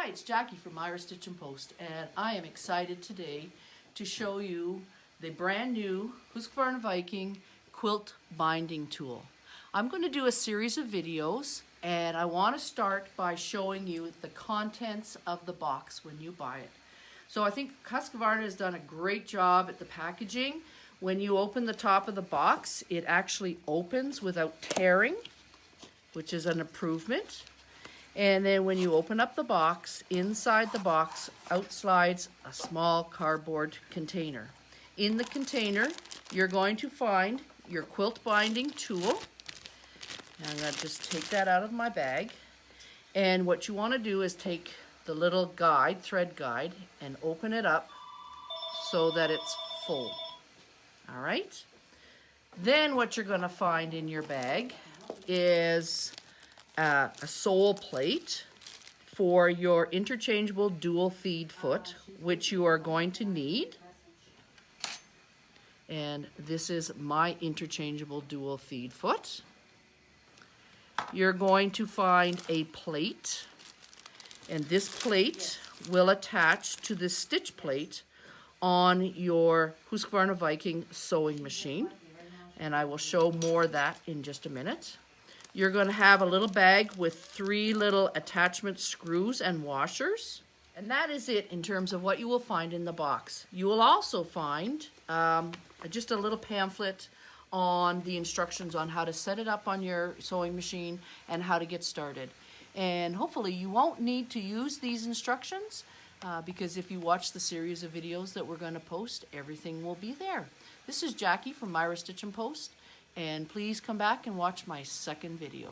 Hi, it's Jackie from Myra Stitch and Post, and I am excited today to show you the brand new Husqvarna Viking Quilt Binding Tool. I'm going to do a series of videos, and I want to start by showing you the contents of the box when you buy it. So I think Husqvarna has done a great job at the packaging. When you open the top of the box, it actually opens without tearing, which is an improvement. And then when you open up the box, inside the box out slides a small cardboard container. In the container, you're going to find your quilt binding tool. And I'm going to just take that out of my bag. And what you want to do is take the little guide, thread guide, and open it up so that it's full. All right? Then what you're going to find in your bag is a sole plate for your interchangeable dual feed foot, which you are going to need. And this is my interchangeable dual feed foot. You're going to find a plate, and this plate will attach to the stitch plate on your Husqvarna Viking sewing machine, and I will show more of that in just a minute. You're going to have a little bag with 3 little attachment screws and washers. And that is it in terms of what you will find in the box. You will also find just a little pamphlet on the instructions on how to set it up on your sewing machine and how to get started. And hopefully you won't need to use these instructions because if you watch the series of videos that we're going to post, everything will be there. This is Jackie from Myra Stitch and Post. And please come back and watch my second video.